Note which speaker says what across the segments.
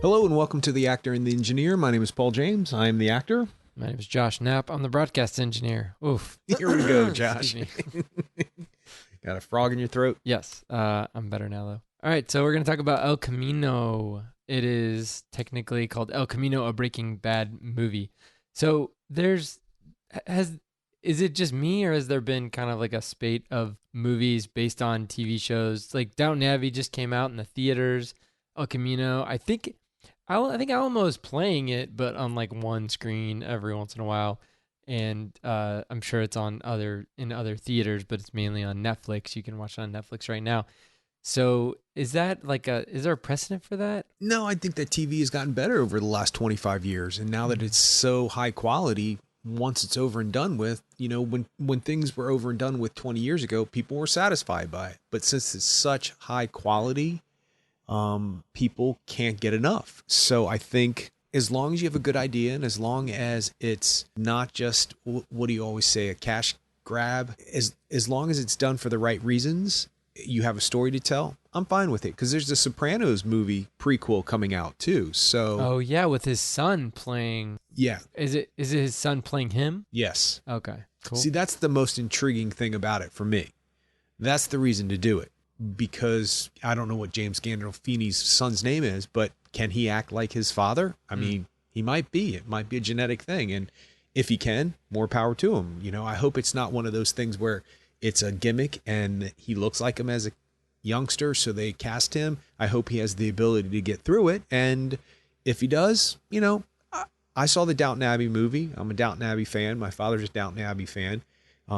Speaker 1: Hello and welcome to The Actor and the Engineer. My name is Paul James. I am the actor.
Speaker 2: My name is Josh Knapp. I'm the broadcast engineer. Oof.
Speaker 1: Here we go, Josh.
Speaker 2: Excuse me.
Speaker 1: Got a frog in your throat?
Speaker 2: Yes, I'm better now, though. All right, so we're going to talk about El Camino. It is technically called El Camino, a Breaking Bad movie. So is it just me, or has there been kind of like a spate of movies based on TV shows? Like Downton Abbey just came out in the theaters. El Camino, I think Alamo is playing it, but on like one screen every once in a while. And I'm sure it's in other theaters, but it's mainly on Netflix. You can watch it on Netflix right now. So is there a precedent for that?
Speaker 1: No, I think that TV has gotten better over the last 25 years. And now that it's so high quality, once it's over and done with, when things were over and done with 20 years ago, people were satisfied by it. But since it's such high quality, people can't get enough. So I think as long as you have a good idea and as long as it's not just, what do you always say, a cash grab, as long as it's done for the right reasons, you have a story to tell, I'm fine with it. Because there's the Sopranos movie prequel coming out too. So
Speaker 2: oh yeah, with his son playing.
Speaker 1: Yeah.
Speaker 2: Is it his son playing him?
Speaker 1: Yes.
Speaker 2: Okay, cool.
Speaker 1: See, that's the most intriguing thing about it for me. That's the reason to do it. Because I don't know what James Gandolfini's son's name is, but can he act like his father? I mean, he might be. It might be a genetic thing. And if he can, more power to him. I hope it's not one of those things where it's a gimmick and he looks like him as a youngster, so they cast him. I hope he has the ability to get through it. And if he does, I saw the Downton Abbey movie. I'm a Downton Abbey fan. My father's a Downton Abbey fan.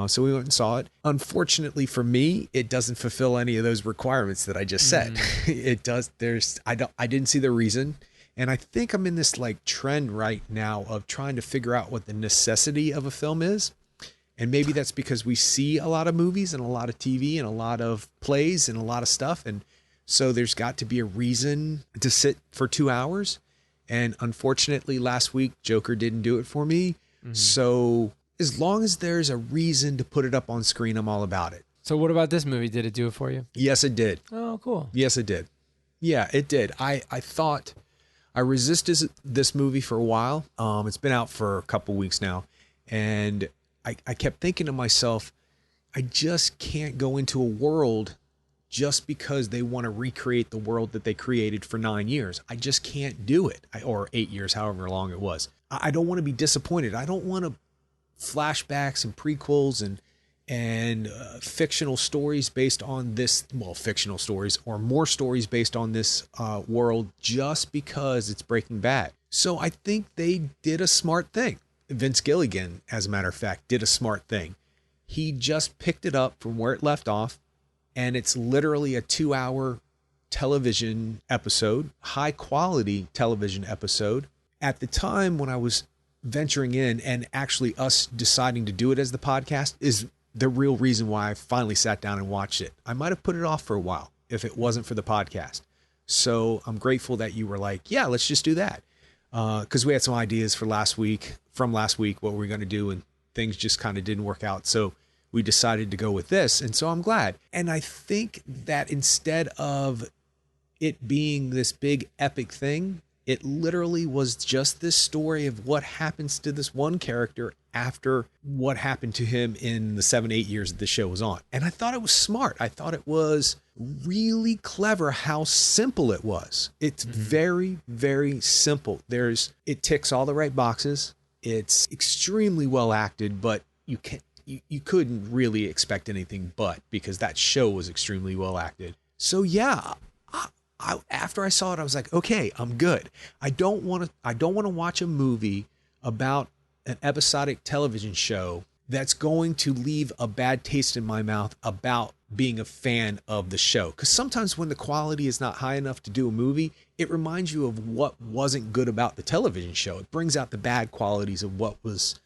Speaker 1: So we went and saw it. Unfortunately for me, it doesn't fulfill any of those requirements that I just said. It does. I didn't see the reason. And I think I'm in this like trend right now of trying to figure out what the necessity of a film is. And maybe that's because we see a lot of movies and a lot of TV and a lot of plays and a lot of stuff. And so there's got to be a reason to sit for 2 hours. And unfortunately, last week, Joker didn't do it for me. So as long as there's a reason to put it up on screen, I'm all about it.
Speaker 2: So what about this movie? Did it do it for you?
Speaker 1: Yes, it did.
Speaker 2: Oh, cool.
Speaker 1: Yes, it did. Yeah, it did. I thought I resisted this movie for a while. It's been out for a couple weeks now. And I kept thinking to myself, I just can't go into a world just because they want to recreate the world that they created for 9 years. I just can't do it. Or 8 years, however long it was. I don't want to be disappointed. I don't want to flashbacks and prequels and fictional stories based on this, fictional stories or more stories based on this world just because it's Breaking Bad. So I think they did a smart thing. Vince Gilligan, as a matter of fact, did a smart thing. He just picked it up from where it left off, and it's literally a 2-hour television episode, high quality television episode. At the time when I was venturing in and actually us deciding to do it as the podcast is the real reason why I finally sat down and watched it. I might have put it off for a while if it wasn't for the podcast. So I'm grateful that you were like, yeah, let's just do that. Because we had some ideas from last week, what we were going to do, and things just kind of didn't work out. So we decided to go with this. And so I'm glad. And I think that instead of it being this big epic thing, it literally was just this story of what happens to this one character after what happened to him in the 7-8 years that the show was on. And I thought it was smart. I thought it was really clever how simple it was. It's very, very simple. It ticks all the right boxes. It's extremely well acted, but you couldn't really expect anything but, because that show was extremely well acted. So yeah, after I saw it, I was like, okay, I'm good. I don't want to watch a movie about an episodic television show that's going to leave a bad taste in my mouth about being a fan of the show. Because sometimes when the quality is not high enough to do a movie, it reminds you of what wasn't good about the television show. It brings out the bad qualities of what was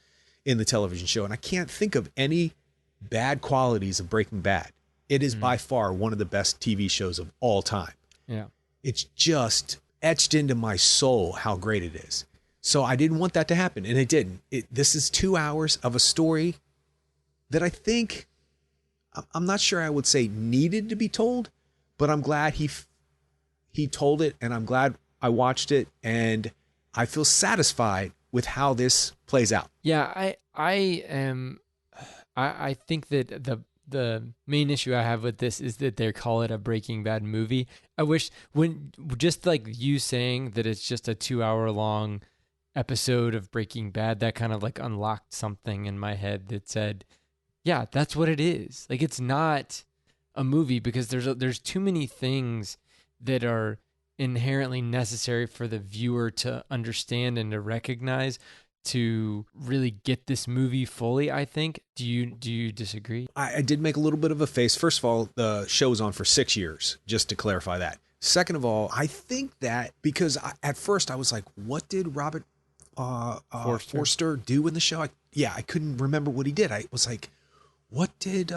Speaker 1: in the television show. And I can't think of any bad qualities of Breaking Bad. It is by far one of the best TV shows of all time.
Speaker 2: Yeah.
Speaker 1: It's just etched into my soul how great it is. So I didn't want that to happen, and it didn't. This is 2 hours of a story that I think, I'm not sure I would say needed to be told, but I'm glad he told it, and I'm glad I watched it and I feel satisfied with how this plays out.
Speaker 2: Yeah, I am. I think that the main issue I have with this is that they call it a Breaking Bad movie. I wish when just like you saying that it's just a 2 hour long episode of Breaking Bad, that kind of like unlocked something in my head that said, yeah, that's what it is. Like it's not a movie because there's too many things that are inherently necessary for the viewer to understand and to recognize to really get this movie fully, I think. Do you disagree?
Speaker 1: I did make a little bit of a face. First of all, the show was on for 6 years, just to clarify that. Second of all, I think that because at first I was like, what did Robert Forster do in the show? I couldn't remember what he did. I was like, what did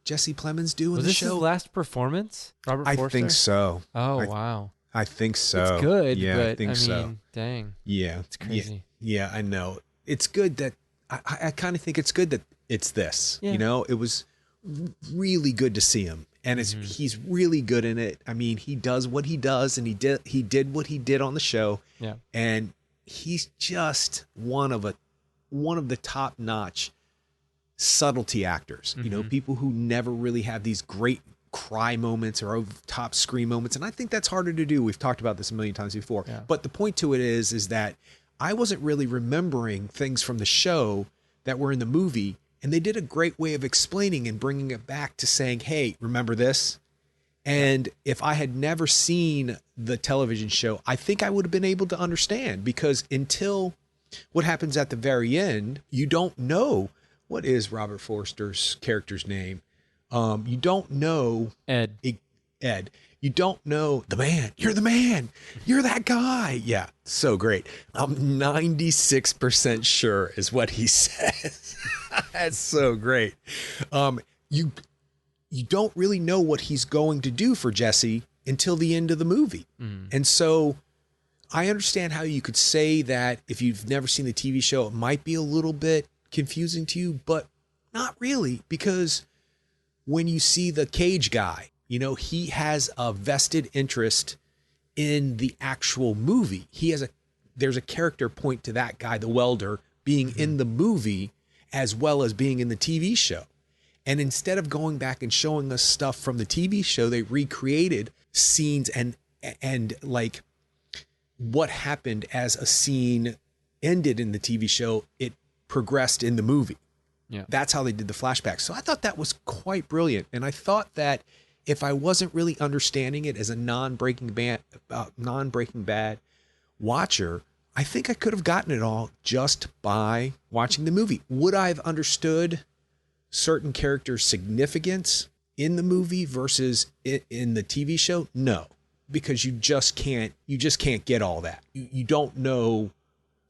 Speaker 1: Jesse Plemons do in
Speaker 2: Was
Speaker 1: the
Speaker 2: this
Speaker 1: show?
Speaker 2: his last performance, Robert Forster?
Speaker 1: I think so.
Speaker 2: Oh, wow.
Speaker 1: I think so.
Speaker 2: It's good,
Speaker 1: yeah,
Speaker 2: but
Speaker 1: I think so.
Speaker 2: Dang.
Speaker 1: Yeah.
Speaker 2: It's crazy.
Speaker 1: Yeah, I know. It's good that I kind of think it's good that it's this.
Speaker 2: Yeah.
Speaker 1: You know, it was really good to see him, and he's really good in it. I mean, he does what he does, and he did what he did on the show.
Speaker 2: Yeah,
Speaker 1: and he's just one of the top notch subtlety actors. You know, people who never really have these great cry moments or over top scream moments, and I think that's harder to do. We've talked about this a million times before.
Speaker 2: Yeah.
Speaker 1: But the point to it is that I wasn't really remembering things from the show that were in the movie, and they did a great way of explaining and bringing it back to saying, hey, remember this? And if I had never seen the television show, I think I would have been able to understand, because until what happens at the very end, you don't know what is Robert Forster's character's name. You don't know
Speaker 2: Ed.
Speaker 1: You don't know the man. You're the man. You're that guy. Yeah, so great. I'm 96% sure is what he says. That's so great. You don't really know what he's going to do for Jesse until the end of the movie. And so I understand how you could say that if you've never seen the TV show, it might be a little bit confusing to you, but not really, because when you see the cage guy, you know, he has a vested interest in the actual movie. There's a character point to that guy, the welder, being in the movie as well as being in the TV show. And instead of going back and showing us stuff from the TV show, they recreated scenes and like what happened as a scene ended in the TV show, it progressed in the movie.
Speaker 2: Yeah.
Speaker 1: That's how they did the flashbacks. So I thought that was quite brilliant. And I thought that if I wasn't really understanding it as a non-Breaking Bad watcher, I think I could have gotten it all just by watching the movie. Would I have understood certain characters' significance in the movie versus in the TV show? No, because you just can't get all that. You don't know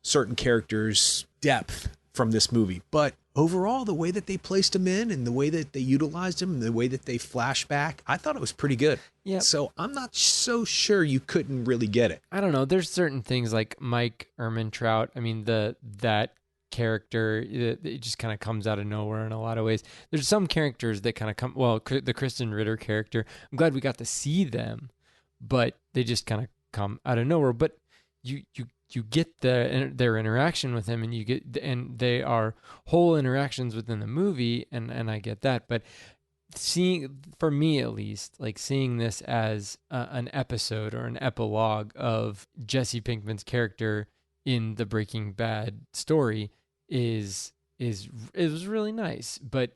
Speaker 1: certain characters' depth from this movie. But overall, the way that they placed him in and the way that they utilized him and the way that they flash back, I thought it was pretty good.
Speaker 2: Yeah. So
Speaker 1: I'm not so sure you couldn't really get it.
Speaker 2: I don't know. There's certain things like Mike Ehrmantraut. I mean, that character, it just kind of comes out of nowhere in a lot of ways. There's some characters that kind of come, well, the Kristen Ritter character, I'm glad we got to see them, but they just kind of come out of nowhere. But you get their interaction with him, and they are whole interactions within the movie, and I get that. But for me at least, like seeing this as an episode or an epilogue of Jesse Pinkman's character in the Breaking Bad story it was really nice. But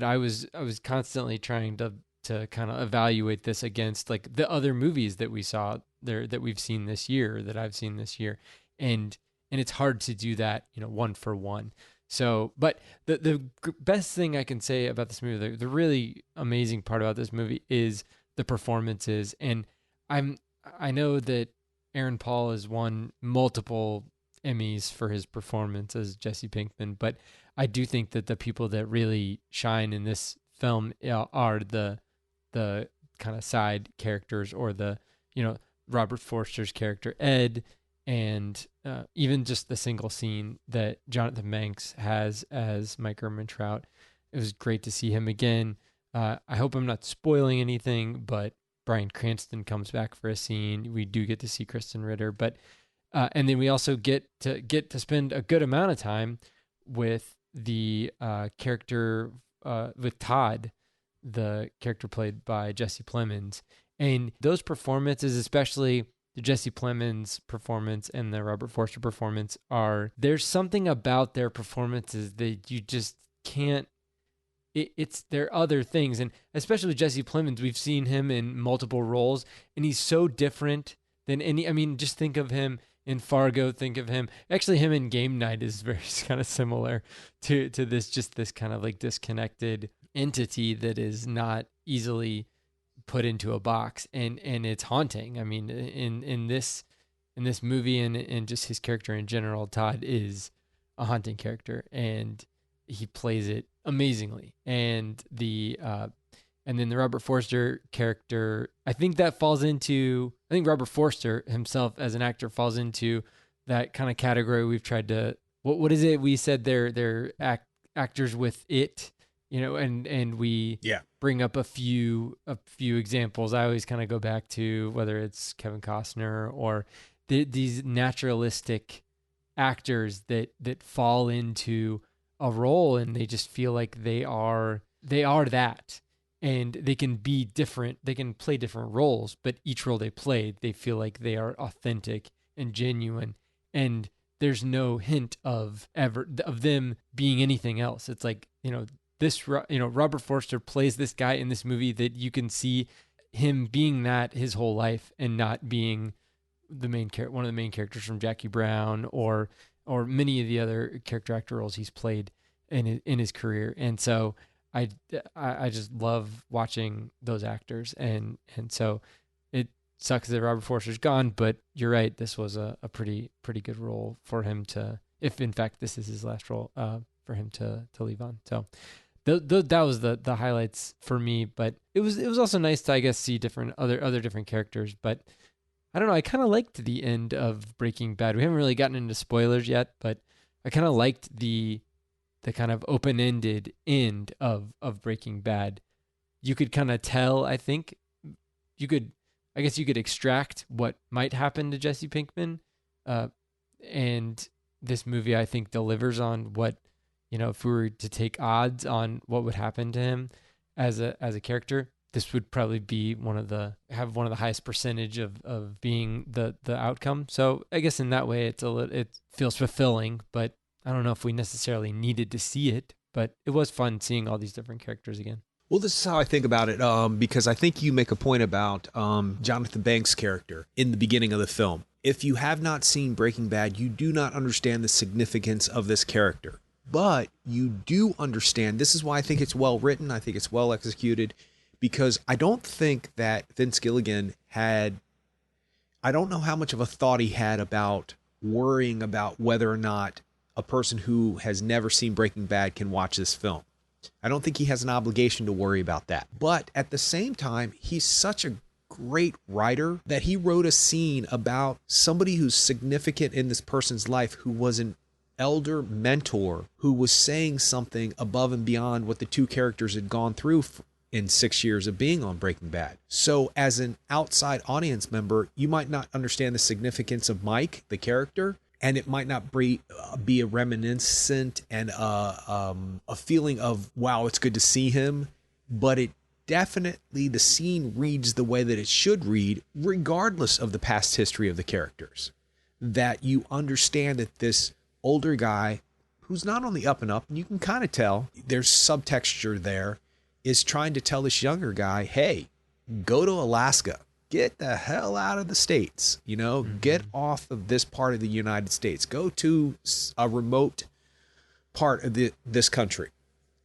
Speaker 2: I was constantly trying to kind of evaluate this against like the other movies that we saw there, that we've seen this year, that I've seen this year. And it's hard to do that, one for one. So, but the best thing I can say about this movie, the really amazing part about this movie is the performances. And I know that Aaron Paul has won multiple Emmys for his performance as Jesse Pinkman, but I do think that the people that really shine in this film are the kind of side characters, or Robert Forster's character Ed, and even just the single scene that Jonathan Banks has as Mike Ehrmantraut. It was great to see him again. I hope I'm not spoiling anything, but Bryan Cranston comes back for a scene. We do get to see Kristen Ritter, but and then we also get to spend a good amount of time with the character with Todd, the character played by Jesse Plemons, and those performances, especially the Jesse Plemons performance and the Robert Forster performance, there's something about their performances that you just can't. It's there are other things, and especially Jesse Plemons, we've seen him in multiple roles, and he's so different than any. I mean, just think of him in Fargo. Think of him. Actually, him in Game Night is very kind of similar to this kind of like disconnected entity that is not easily put into a box, and it's haunting. I mean, in this movie and just his character in general, Todd is a haunting character, and he plays it amazingly. And then the Robert Forster character, I think Robert Forster himself as an actor falls into that kind of category. We've tried to, what is it? We said they're actors with it, and we bring up a few examples. I always kind of go back to whether it's Kevin Costner or these naturalistic actors that fall into a role, and they just feel like they are that, and they can be different. They can play different roles, but each role they play, they feel like they are authentic and genuine, and there's no hint of them being anything else. It's like, Robert Forster plays this guy in this movie that you can see him being that his whole life, and not being one of the main characters from Jackie Brown or many of the other character actor roles he's played in his career. And so I just love watching those actors, and so it sucks that Robert Forster's gone, but you're right, this was a pretty good role for him to, if in fact this is his last role, for him to leave on. So that was the highlights for me, but it was also nice to, I guess, see other different characters. But I don't know, I kind of liked the end of Breaking Bad. We haven't really gotten into spoilers yet, but I kind of liked the kind of open-ended end of Breaking Bad. You could kind of tell, I think, you could extract what might happen to Jesse Pinkman. And this movie, I think, delivers on what, if we were to take odds on what would happen to him as a character, this would probably be have one of the highest percentage of being the outcome. So I guess in that way, it feels fulfilling, but I don't know if we necessarily needed to see it, but it was fun seeing all these different characters again.
Speaker 1: Well, this is how I think about it, because I think you make a point about Jonathan Banks' character in the beginning of the film. If you have not seen Breaking Bad, you do not understand the significance of this character. But you do understand, this is why I think it's well written, I think it's well executed, because I don't think that Vince Gilligan I don't know how much of a thought he had about worrying about whether or not a person who has never seen Breaking Bad can watch this film. I don't think he has an obligation to worry about that. But at the same time, he's such a great writer that he wrote a scene about somebody who's significant in this person's life, who was an elder mentor, who was saying something above and beyond what the two characters had gone through in 6 years of being on Breaking Bad. So as an outside audience member, you might not understand the significance of Mike, the character, and it might not be a reminiscent and a feeling of, wow, it's good to see him. But it definitely, the scene reads the way that it should read, regardless of the past history of the characters. That you understand that this older guy, who's not on the up and up, and you can kind of tell there's subtexture there, is trying to tell this younger guy, hey, go to Alaska. Get the hell out of the States, get off of this part of the United States. Go to a remote part of this country.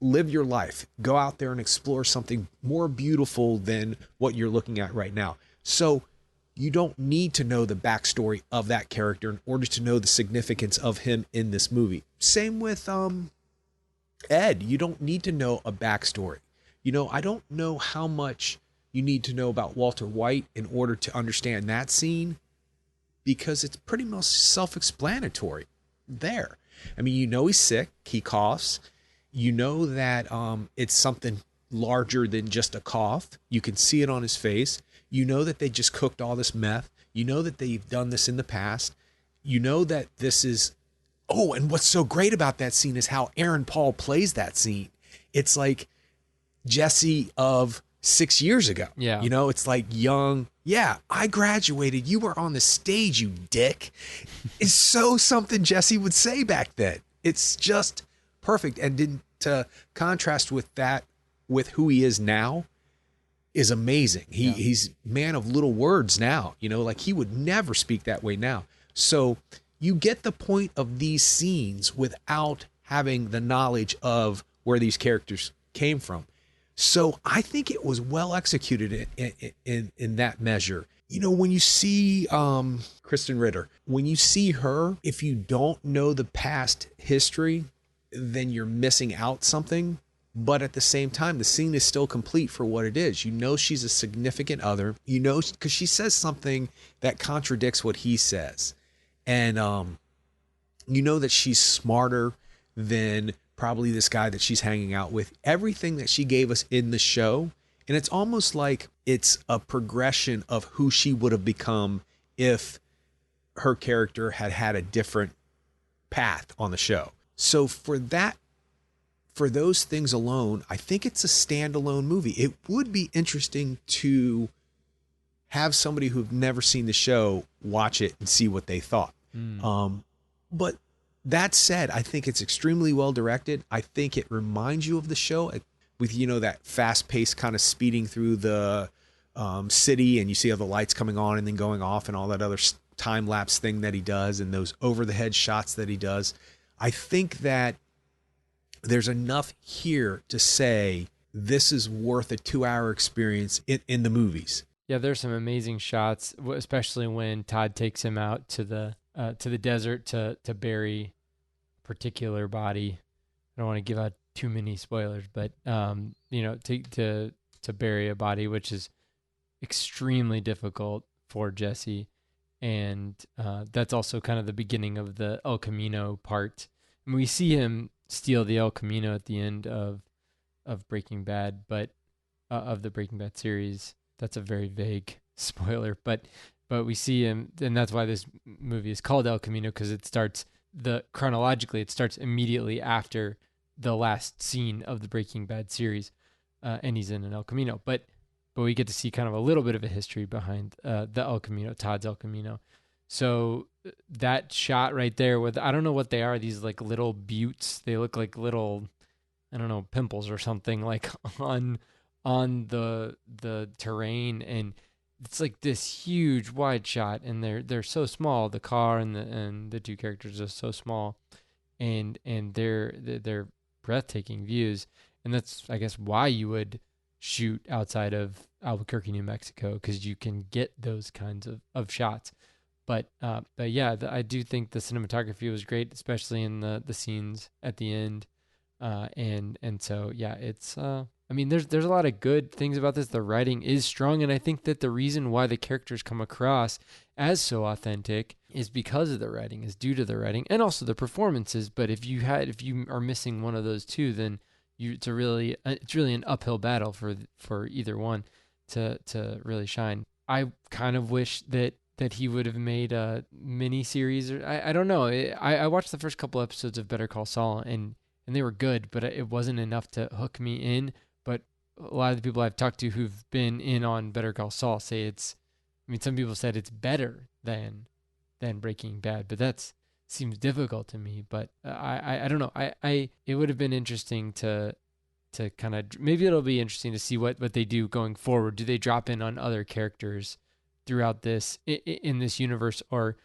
Speaker 1: Live your life. Go out there and explore something more beautiful than what you're looking at right now. So you don't need to know the backstory of that character in order to know the significance of him in this movie. Same with Ed. You don't need to know a backstory. I don't know how much you need to know about Walter White in order to understand that scene, because it's pretty much self-explanatory there. I mean, he's sick, he coughs. You know that it's something larger than just a cough. You can see it on his face. You know that they just cooked all this meth. You know that they've done this in the past. You know that this is, oh, and what's so great about that scene is how Aaron Paul plays that scene. It's like Jesse of 6 years ago.
Speaker 2: Yeah.
Speaker 1: You know, it's like young. Yeah, I graduated. You were on the stage, you dick. It's so something Jesse would say back then. It's just perfect. And to contrast with that, with who he is now, is amazing. He's man of little words now, you know, like he would never speak that way now. So you get the point of these scenes without having the knowledge of where these characters came from. So I think it was well executed in that measure. You know, when you see Kristen Ritter, when you see her, if you don't know the past history, then you're missing out something. But at the same time, the scene is still complete for what it is. You know she's a significant other. You know, because she says something that contradicts what he says. And you know that she's smarter than probably this guy that she's hanging out with. Everything that she gave us in the show, and it's almost like it's a progression of who she would have become if her character had had a different path on the show. So for those things alone, I think it's a standalone movie. It would be interesting to have somebody who've never seen the show watch it and see what they thought. But that said, I think it's extremely well directed. I think it reminds you of the show with, you know, that fast paced kind of speeding through the city, and you see all the lights coming on and then going off and all that other time lapse thing that he does and those over the head shots that he does. I think that there's enough here to say this is worth a 2-hour experience in the movies.
Speaker 2: Yeah, there's some amazing shots, especially when Todd takes him out to the desert to bury a particular body. I don't want to give out too many spoilers, but you know, to bury a body, which is extremely difficult for Jesse, and that's also kind of the beginning of the El Camino part. And we see him steal the El Camino at the end of Breaking Bad, but of the Breaking Bad series. That's a very vague spoiler, but we see him, and that's why this movie is called El Camino, because it starts chronologically. It starts immediately after the last scene of the Breaking Bad series, and he's in an El Camino. But we get to see kind of a little bit of a history behind the El Camino, Todd's El Camino. So that shot right there with, I don't know what they are, these like little buttes. They look like little, I don't know, pimples or something, like on the terrain, and it's like this huge wide shot, and they're so small. The car and the two characters are so small, and they're breathtaking views, and that's, I guess, why you would shoot outside of Albuquerque, New Mexico, because you can get those kinds of shots. But yeah, I do think the cinematography was great, especially in the scenes at the end, and so yeah, it's I mean, there's a lot of good things about this. The writing is strong, and I think that the reason why the characters come across as so authentic is because of the writing, is due to the writing, and also the performances. But if you are missing one of those two, then it's really an uphill battle for either one to really shine. I kind of wish that he would have made a mini series, or I don't know. I watched the first couple episodes of Better Call Saul, and they were good, but it wasn't enough to hook me in. But a lot of the people I've talked to who've been in on Better Call Saul say some people said it's better than Breaking Bad, but that seems difficult to me. But I don't know. It would have been interesting to kind of, maybe it'll be interesting to see what they do going forward. Do they drop in on other characters throughout this in this universe, or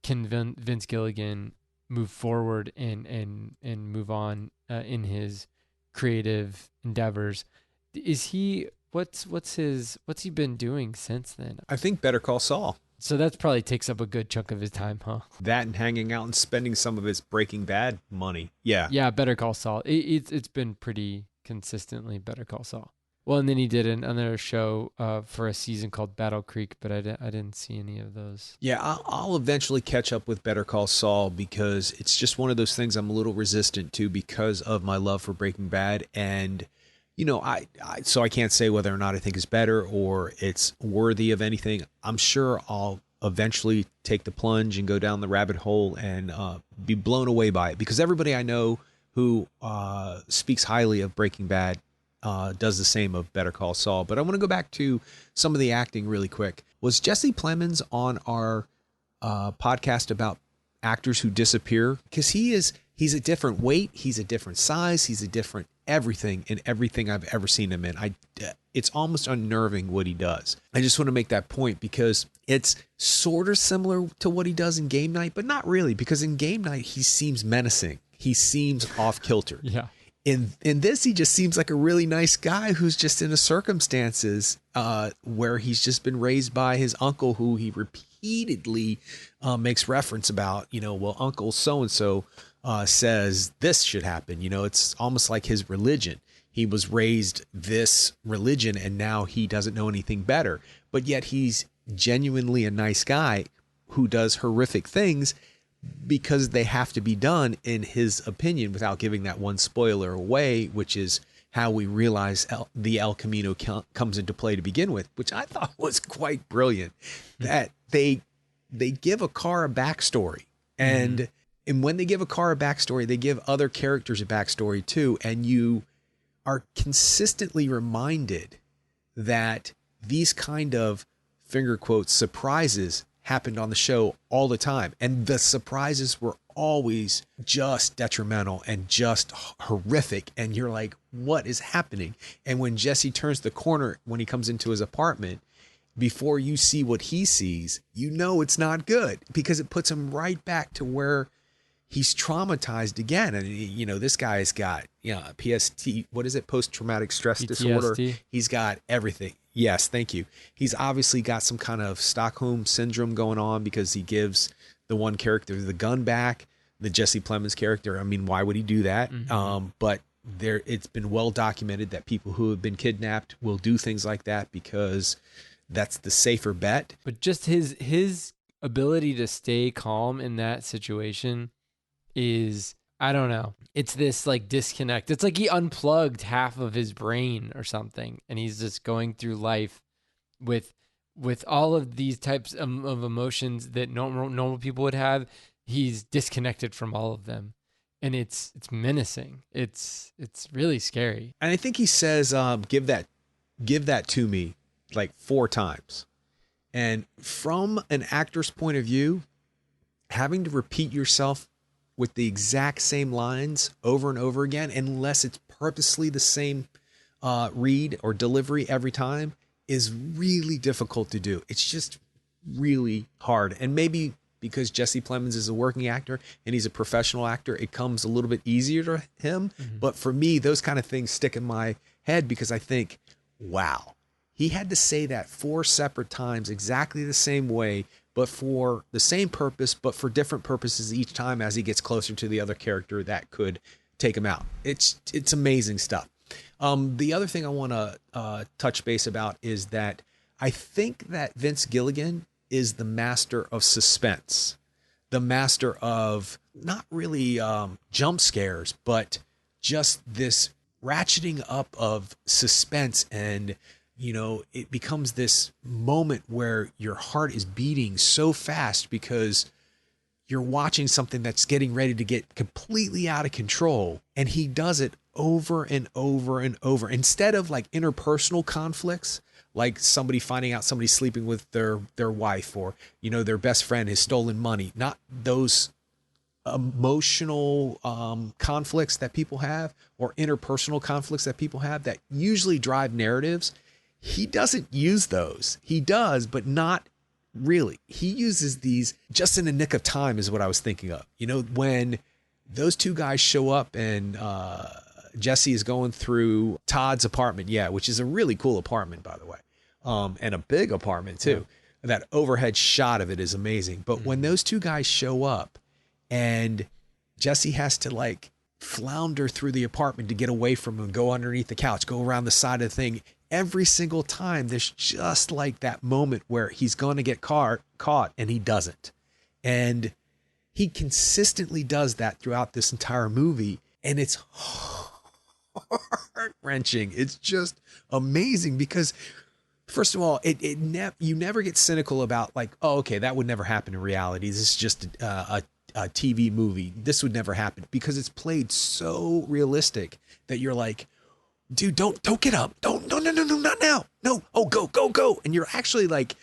Speaker 2: can Vince Gilligan move forward and move on in his creative endeavors? What's he been doing since then?
Speaker 1: I think Better Call Saul.
Speaker 2: So that probably takes up a good chunk of his time, huh?
Speaker 1: That and hanging out and spending some of his Breaking Bad money. Yeah,
Speaker 2: Better Call Saul. It's been pretty consistently Better Call Saul. Well, and then he did another show for a season called Battle Creek, but I didn't see any of those.
Speaker 1: Yeah, I'll eventually catch up with Better Call Saul, because it's just one of those things I'm a little resistant to because of my love for Breaking Bad. And, so I can't say whether or not I think it's better or it's worthy of anything. I'm sure I'll eventually take the plunge and go down the rabbit hole and be blown away by it, because everybody I know who speaks highly of Breaking Bad does the same of Better Call Saul. But I want to go back to some of the acting really quick. Was Jesse Plemons on our podcast about actors who disappear? Because he's a different weight, he's a different size, he's a different everything in everything I've ever seen him in. It's almost unnerving what he does. I just want to make that point because it's sort of similar to what he does in Game Night, but not really, because in Game Night he seems menacing. He seems off kilter.
Speaker 2: Yeah.
Speaker 1: In this, he just seems like a really nice guy who's just in a circumstances where he's just been raised by his uncle, who he repeatedly makes reference about. Well, Uncle so-and-so says this should happen. It's almost like his religion. He was raised this religion and now he doesn't know anything better. But yet he's genuinely a nice guy who does horrific things because they have to be done, in his opinion, without giving that one spoiler away, which is how we realize the El Camino comes into play to begin with, which I thought was quite brilliant. That they give a car a backstory, and when they give a car a backstory, they give other characters a backstory too, and you are consistently reminded that these kind of, finger quotes, surprises happened on the show all the time. And the surprises were always just detrimental and just horrific. And you're like, what is happening? And when Jesse turns the corner, when he comes into his apartment, before you see what he sees, it's not good, because it puts him right back to where he's traumatized again. And, this guy's got, PST, what is it? Post-traumatic stress disorder. He's got everything. Yes, thank you. He's obviously got some kind of Stockholm syndrome going on, because he gives the one character the gun back, the Jesse Plemons character. I mean, why would he do that? But it's been well documented that people who have been kidnapped will do things like that because that's the safer bet.
Speaker 2: But just his ability to stay calm in that situation is, I don't know. It's this like disconnect. It's like he unplugged half of his brain or something, and he's just going through life with all of these types of emotions that normal people would have. He's disconnected from all of them, and it's menacing. It's really scary.
Speaker 1: And I think he says, give that to me, like 4 times. And from an actor's point of view, having to repeat yourself with the exact same lines over and over again, unless it's purposely the same read or delivery every time, is really difficult to do. It's just really hard. And maybe because Jesse Plemons is a working actor and he's a professional actor, it comes a little bit easier to him. But for me, those kind of things stick in my head, because I think, wow, he had to say that 4 separate times exactly the same way, but for the same purpose, but for different purposes each time as he gets closer to the other character that could take him out. It's amazing stuff. The other thing I want to touch base about is that I think that Vince Gilligan is the master of suspense, the master of not really jump scares, but just this ratcheting up of suspense. And it becomes this moment where your heart is beating so fast because you're watching something that's getting ready to get completely out of control. And he does it over and over and over. Instead of like interpersonal conflicts, like somebody finding out somebody's sleeping with their wife, or, their best friend has stolen money, not those emotional conflicts that people have, or interpersonal conflicts that people have that usually drive narratives. He doesn't use those. He does, but not really. He uses these just in the nick of time, is what I was thinking of. When those 2 guys show up and Jesse is going through Todd's apartment, which is a really cool apartment, by the way, and a big apartment too. Yeah. That overhead shot of it is amazing. But when those 2 guys show up and Jesse has to like flounder through the apartment to get away from him, go underneath the couch, go around the side of the thing, every single time there's just like that moment where he's going to get caught and he doesn't. And he consistently does that throughout this entire movie. And it's heart-wrenching. It's just amazing because first of all, you never get cynical about like, oh, okay, that would never happen in reality. This is just a TV movie. This would never happen because it's played so realistic that you're like, dude, don't get up. Don't, no, not now. No. Oh, go. And you're actually like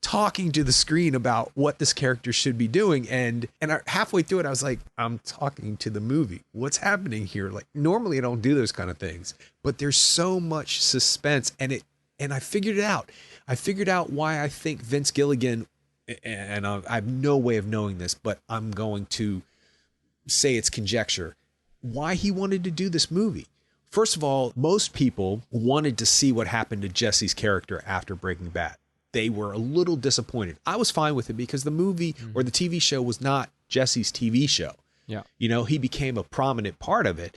Speaker 1: talking to the screen about what this character should be doing. And halfway through it, I was like, I'm talking to the movie. What's happening here? Like normally I don't do those kind of things, but there's so much suspense and I figured it out. I figured out why I think Vince Gilligan, and I have no way of knowing this, but I'm going to say it's conjecture, why he wanted to do this movie. First of all, most people wanted to see what happened to Jesse's character after Breaking Bad. They were a little disappointed. I was fine with it because the movie or the TV show was not Jesse's TV show.
Speaker 2: Yeah.
Speaker 1: You know, he became a prominent part of it,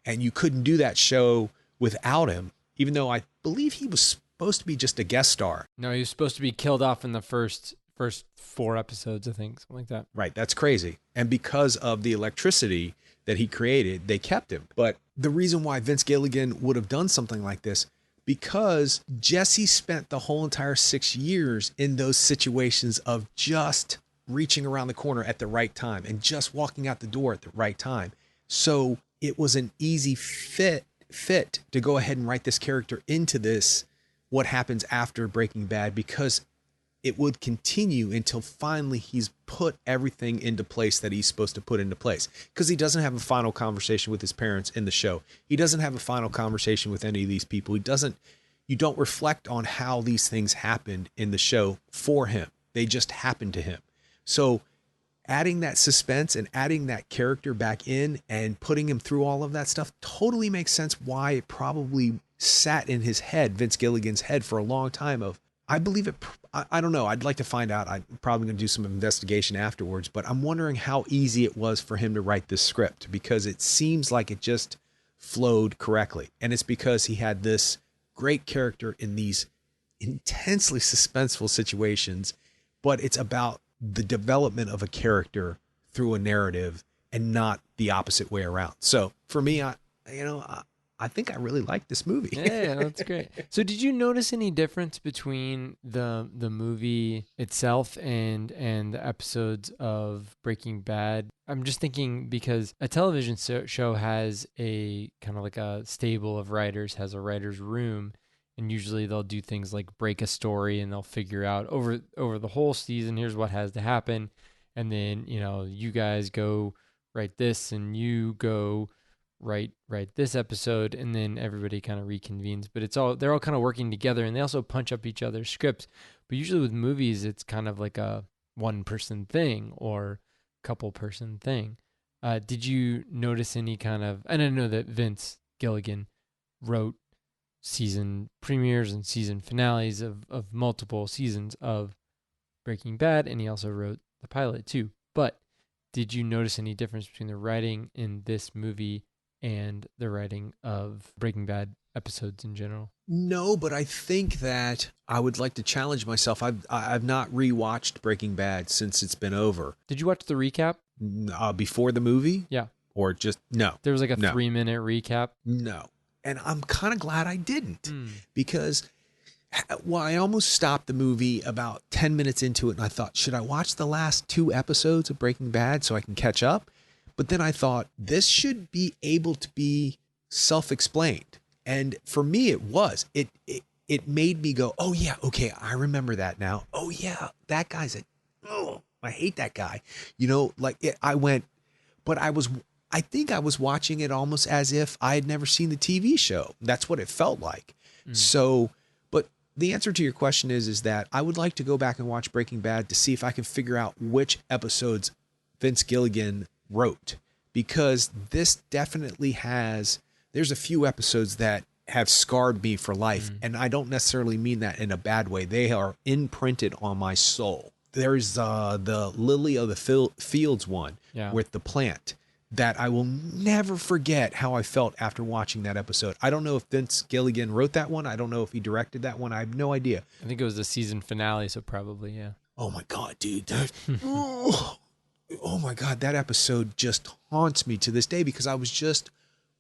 Speaker 1: and you couldn't do that show without him, even though I believe he was supposed to be just a guest star.
Speaker 2: No, he was supposed to be killed off in the first 4 episodes, I think, something like that.
Speaker 1: Right, that's crazy. And because of the electricity that he created, they kept him. But the reason why Vince Gilligan would have done something like this, because Jesse spent the whole entire 6 years in those situations of just reaching around the corner at the right time and just walking out the door at the right time. So it was an easy fit to go ahead and write this character into this, what happens after Breaking Bad, because it would continue until finally he's put everything into place that he's supposed to put into place. Because he doesn't have a final conversation with his parents in the show. He doesn't have a final conversation with any of these people. You don't reflect on how these things happened in the show for him. They just happened to him. So adding that suspense and adding that character back in and putting him through all of that stuff totally makes sense why it probably sat in his head, Vince Gilligan's head, for a long time of, I believe it. I don't know. I'd like to find out. I'm probably going to do some investigation afterwards, but I'm wondering how easy it was for him to write this script, because it seems like it just flowed correctly. And it's because he had this great character in these intensely suspenseful situations, but it's about the development of a character through a narrative and not the opposite way around. So for me, I think I really like this movie.
Speaker 2: Yeah, that's great. So did you notice any difference between the movie itself and the episodes of Breaking Bad? I'm just thinking because a television show has a kind of like a stable of writers, has a writer's room, and usually they'll do things like break a story and they'll figure out over the whole season, here's what has to happen. And then, you guys go write this and you go write this episode, and then everybody kind of reconvenes. But they're all kind of working together, and they also punch up each other's scripts. But usually with movies, it's kind of like a one-person thing or couple-person thing. Did you notice any kind of? And I know that Vince Gilligan wrote season premieres and season finales of multiple seasons of Breaking Bad, and he also wrote the pilot too. But did you notice any difference between the writing in this movie and the writing of Breaking Bad episodes in general?
Speaker 1: No, but I think that I would like to challenge myself. I've not rewatched Breaking Bad since it's been over.
Speaker 2: Did you watch the recap?
Speaker 1: Before the movie?
Speaker 2: Yeah.
Speaker 1: Or just, no.
Speaker 2: There was like a 3-minute recap?
Speaker 1: No. And I'm kind of glad I didn't because, well, I almost stopped the movie about 10 minutes into it and I thought, should I watch the last 2 episodes of Breaking Bad so I can catch up? But then I thought this should be able to be self-explained. And for me, it was. It made me go, oh, yeah, okay, I remember that now. Oh, yeah, that guy's I hate that guy. I think I was watching it almost as if I had never seen the TV show. That's what it felt like. So, but the answer to your question is that I would like to go back and watch Breaking Bad to see if I can figure out which episodes Vince Gilligan wrote, because this definitely there's a few episodes that have scarred me for life. And I don't necessarily mean that in a bad way. They are imprinted on my soul. There's the Lily of the Fields one with the plant that I will never forget how I felt after watching that episode. I don't know if Vince Gilligan wrote that one. I don't know if he directed that one. I have no idea.
Speaker 2: I think it was the season finale, so probably, yeah.
Speaker 1: Oh my God, dude. Oh my God, that episode just haunts me to this day because I was just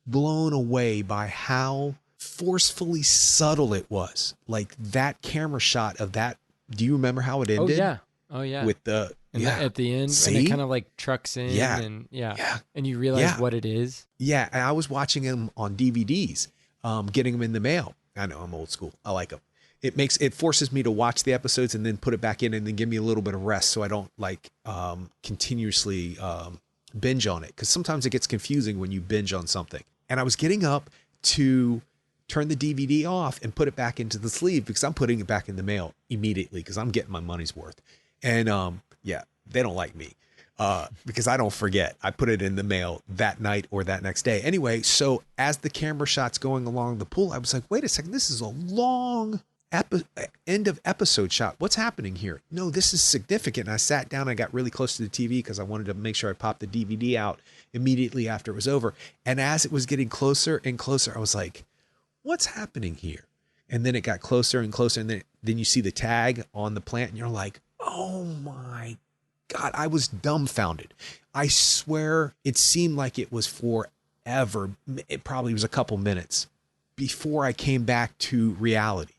Speaker 1: blown away by how forcefully subtle it was. Like that camera shot of that. Do you remember how it
Speaker 2: Oh
Speaker 1: ended?
Speaker 2: yeah. Oh yeah.
Speaker 1: With the,
Speaker 2: And
Speaker 1: yeah.
Speaker 2: at the end,
Speaker 1: See?
Speaker 2: and it kind of like trucks in,
Speaker 1: Yeah.
Speaker 2: and
Speaker 1: Yeah.
Speaker 2: and you realize
Speaker 1: Yeah.
Speaker 2: what it is.
Speaker 1: Yeah. And I was watching them on DVDs, getting them in the mail. I know I'm old school. I like them. It forces me to watch the episodes and then put it back in and then give me a little bit of rest so I don't like continuously binge on it, because sometimes it gets confusing when you binge on something. And I was getting up to turn the DVD off and put it back into the sleeve because I'm putting it back in the mail immediately because I'm getting my money's worth. And yeah, they don't like me because I don't forget. I put it in the mail that night or that next day. Anyway, so as the camera shot's going along the pool, I was like, wait a second, this is a long end of episode shot. What's happening here? No, this is significant. And I sat down, I got really close to the TV because I wanted to make sure I popped the DVD out immediately after it was over. And as it was getting closer and closer, I was like, what's happening here? And then it got closer and closer. And then you see the tag on the plant and you're like, oh my God, I was dumbfounded. I swear it seemed like it was forever. It probably was a couple minutes before I came back to reality.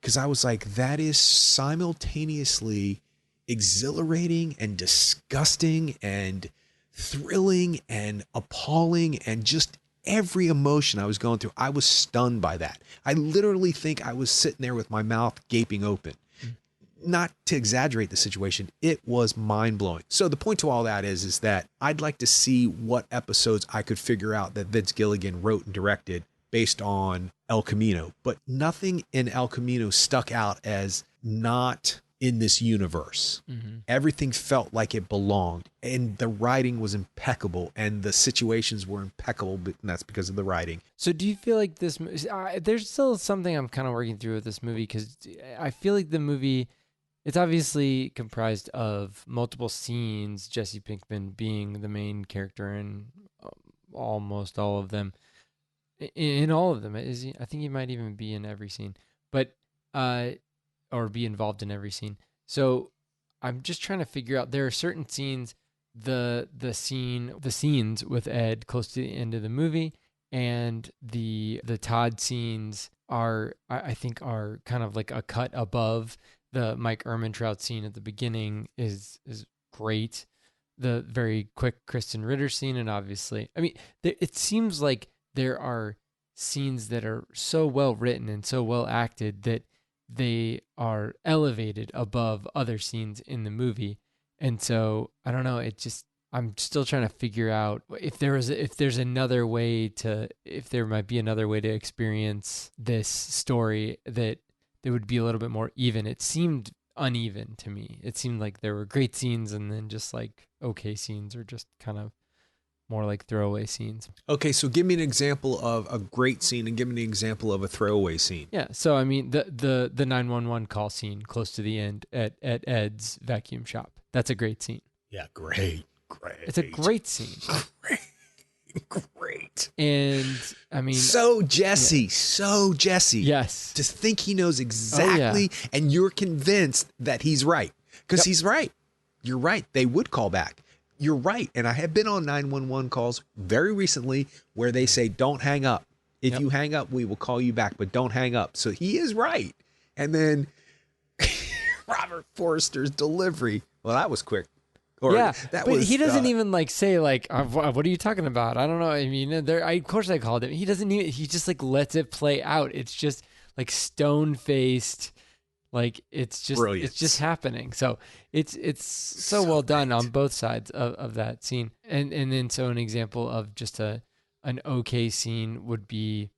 Speaker 1: Because I was like, that is simultaneously exhilarating and disgusting and thrilling and appalling and just every emotion I was going through. I was stunned by that. I literally think I was sitting there with my mouth gaping open. Not to exaggerate the situation, it was mind-blowing. So the point to all that is that I'd like to see what episodes I could figure out that Vince Gilligan wrote and directed based on El Camino, but nothing in El Camino stuck out as not in this universe. Mm-hmm. Everything felt like it belonged, and the writing was impeccable, and the situations were impeccable, but that's because of the writing.
Speaker 2: So do you feel like this, there's still something I'm kind of working through with this movie, because I feel like the movie, it's obviously comprised of multiple scenes, Jesse Pinkman being the main character in almost all of them. In all of them, I think he might even be in every scene, but or be involved in every scene. So I'm just trying to figure out. There are certain scenes, the scenes with Ed close to the end of the movie, and the Todd scenes are, I think, are kind of like a cut above. The Mike Ehrmantraut scene at the beginning is great. The very quick Kristen Ritter scene, and obviously, I mean, it seems like there are scenes that are so well written and so well acted that they are elevated above other scenes in the movie. And so I don't know, I'm still trying to figure out if there might be another way to experience this story that would be a little bit more even. It seemed uneven to me. It seemed like there were great scenes and then just like okay scenes, or just kind of more like throwaway scenes.
Speaker 1: Okay, so give me an example of a great scene and give me an example of a throwaway scene.
Speaker 2: Yeah, so I mean the 911 call scene close to the end at Ed's vacuum shop. That's a great scene.
Speaker 1: Yeah, great.
Speaker 2: It's a great scene.
Speaker 1: Great.
Speaker 2: And I mean,
Speaker 1: so Jesse.
Speaker 2: Yes.
Speaker 1: To think he knows exactly, and you're convinced that he's right. Because he's right. You're right. They would call back. You're right. And I have been on 911 calls very recently where they say, don't hang up. If you hang up, we will call you back, but don't hang up. So he is right. And then Robert Forster's delivery. Well, that was quick.
Speaker 2: He doesn't even like say like, what are you talking about? I don't know. I mean, of course I called him. He doesn't even, he just like lets it play out. It's just like stone faced. Like it's just,
Speaker 1: brilliant.
Speaker 2: It's just happening. So it's so well done on both sides of that scene. And then, so an example of just an okay scene would be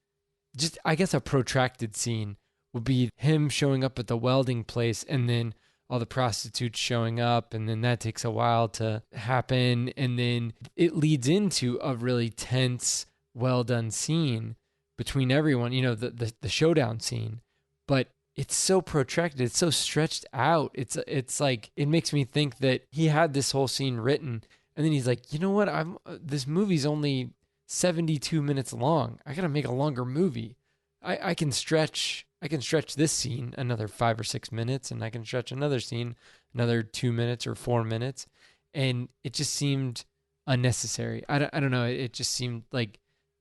Speaker 2: just, I guess a protracted scene would be him showing up at the welding place and then all the prostitutes showing up, and then that takes a while to happen. And then it leads into a really tense, well done scene between everyone, the showdown scene, but it's so protracted. It's so stretched out. It's like, it makes me think that he had this whole scene written and then he's like, you know what? This movie's only 72 minutes long. I got to make a longer movie. I can stretch this scene another 5 or 6 minutes, and I can stretch another scene another 2 minutes or 4 minutes. And it just seemed unnecessary. I don't know. It just seemed like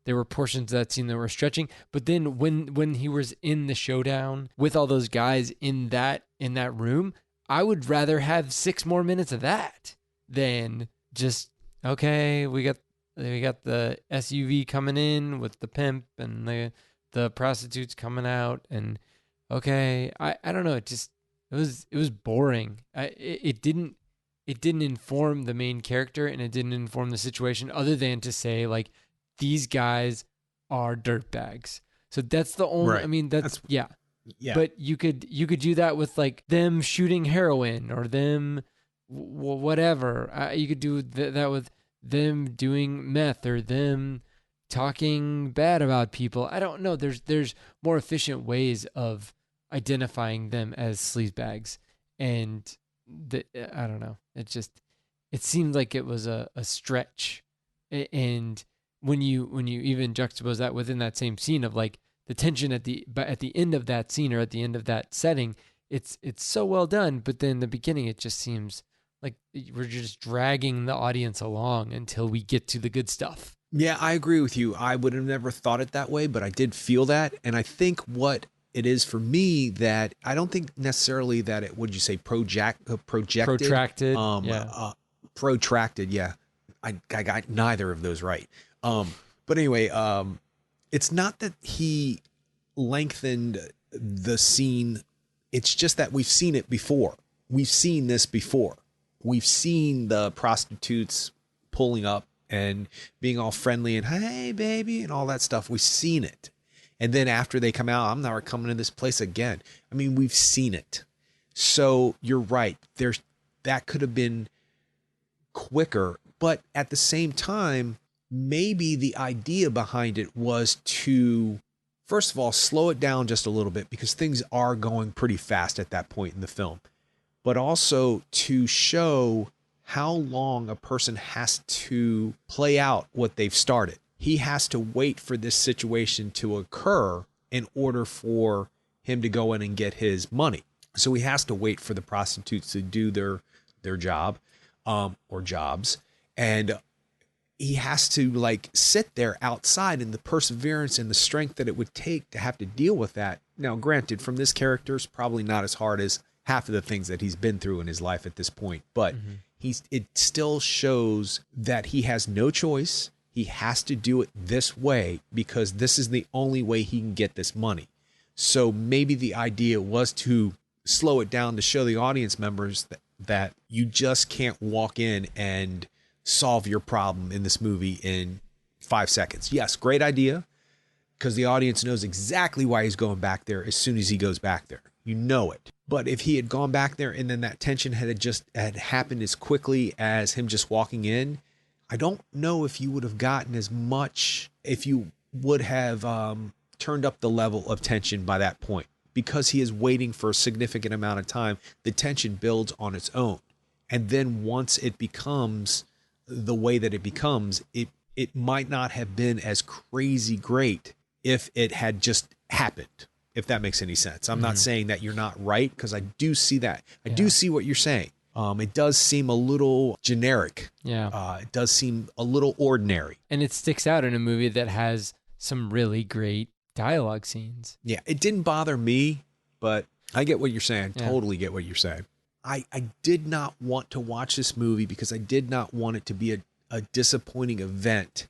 Speaker 2: there were portions of that scene that were stretching. But then when he was in the showdown with all those guys in that room, I would rather have 6 more minutes of that than just, okay, we got the SUV coming in with the pimp and the prostitutes coming out, and okay, I don't know, it was boring. It didn't inform the main character, and it didn't inform the situation, other than to say, like, these guys are dirtbags. So that's the only,
Speaker 1: Right.
Speaker 2: I mean, that's yeah.
Speaker 1: Yeah.
Speaker 2: But you could do that with, like, them shooting heroin, or them whatever. You could do that with them doing meth, or them talking bad about people. I don't know. There's more efficient ways of identifying them as sleazebags, and I don't know. It seemed like it was a stretch, and when you even juxtapose that within that same scene of, like, the tension at the end of that scene, or at the end of that setting, it's so well done. But then the beginning, it just seems like we're just dragging the audience along until we get to the good stuff.
Speaker 1: Yeah, I agree with you. I would have never thought it that way, but I did feel that. And I think what it is for me, that I don't think necessarily that it, would you say projected?
Speaker 2: Protracted. Yeah.
Speaker 1: Protracted. Yeah. I got neither of those right. But anyway, it's not that he lengthened the scene. It's just that we've seen it before. We've seen this before. We've seen the prostitutes pulling up and being all friendly and, hey, baby, and all that stuff. We've seen it. And then after they come out, I'm never coming to this place again. I mean, we've seen it. So you're right. That could have been quicker. But at the same time, maybe the idea behind it was to, first of all, slow it down just a little bit, because things are going pretty fast at that point in the film. But also to show how long a person has to play out what they've started. He has to wait for this situation to occur in order for him to go in and get his money. So he has to wait for the prostitutes to do their job, or jobs. And he has to, like, sit there outside, and the perseverance and the strength that it would take to have to deal with that. Now, granted, from this character, it's probably not as hard as half of the things that he's been through in his life at this point, but it still shows that he has no choice. He has to do it this way because this is the only way he can get this money. So maybe the idea was to slow it down to show the audience members that you just can't walk in and solve your problem in this movie in 5 seconds. Yes, great idea, because the audience knows exactly why he's going back there as soon as he goes back there. You know it. But if he had gone back there and then that tension had happened as quickly as him just walking in, I don't know if you would have gotten as much, if you would have turned up the level of tension by that point. Because he is waiting for a significant amount of time, the tension builds on its own. And then once it becomes the way that it becomes, it might not have been as crazy great if it had just happened, if that makes any sense. I'm not saying that you're not right, because I do see that. I do see what you're saying. It does seem a little generic. Yeah. It does seem a little ordinary.
Speaker 2: And it sticks out in a movie that has some really great dialogue scenes.
Speaker 1: Yeah, it didn't bother me, but I get what you're saying. Yeah. Totally get what you're saying. I did not want to watch this movie because I did not want it to be a disappointing event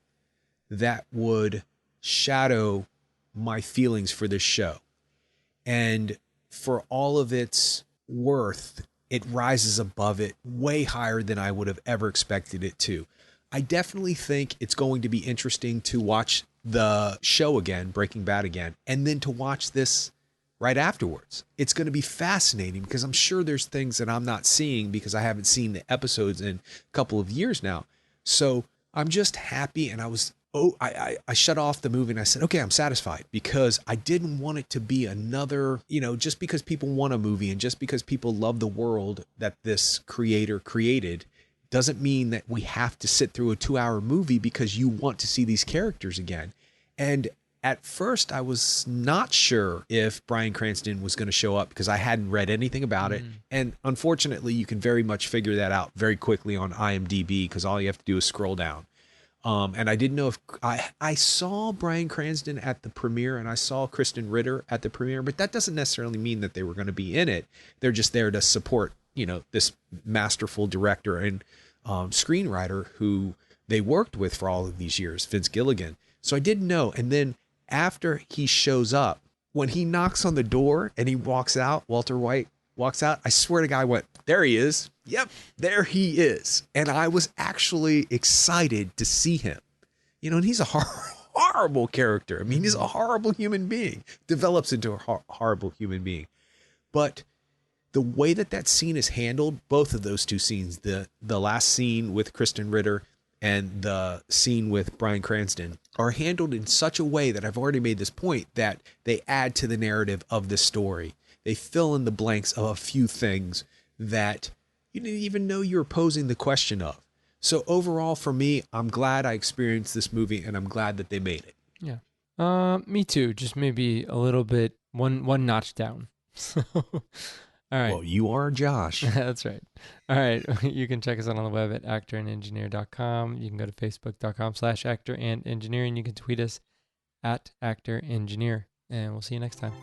Speaker 1: that would shadow my feelings for this show. And for all of its worth, it rises above it way higher than I would have ever expected it to. I definitely think it's going to be interesting to watch the show again, Breaking Bad again, and then to watch this right afterwards. It's going to be fascinating because I'm sure there's things that I'm not seeing because I haven't seen the episodes in a couple of years now. So I'm just happy, and I shut off the movie and I said, okay, I'm satisfied, because I didn't want it to be another, just because people want a movie and just because people love the world that this creator created doesn't mean that we have to sit through a 2-hour movie because you want to see these characters again. And at first I was not sure if Bryan Cranston was going to show up because I hadn't read anything about it. And unfortunately, you can very much figure that out very quickly on IMDb because all you have to do is scroll down. And I didn't know if I saw Bryan Cranston at the premiere and I saw Kristen Ritter at the premiere, but that doesn't necessarily mean that they were going to be in it. They're just there to support, this masterful director and screenwriter who they worked with for all of these years, Vince Gilligan. So I didn't know. And then after he shows up, when he knocks on the door and he walks out, Walter White walks out, I swear to God, I went, there he is. Yep, there he is. And I was actually excited to see him. And he's a horrible character. I mean, he's a horrible human being, develops into a horrible human being. But the way that scene is handled, both of those two scenes, the last scene with Kristen Ritter and the scene with Bryan Cranston, are handled in such a way that I've already made this point that they add to the narrative of this story. They fill in the blanks of a few things that you didn't even know you were posing the question of. So overall, for me, I'm glad I experienced this movie, and I'm glad that they made it.
Speaker 2: Yeah. Me too. Just maybe a little bit, one notch down. So, all right.
Speaker 1: Well, you are Josh.
Speaker 2: That's right. All right. You can check us out on the web at actorandengineer.com. You can go to facebook.com/actorandengineer, and you can tweet us at actorengineer. And we'll see you next time.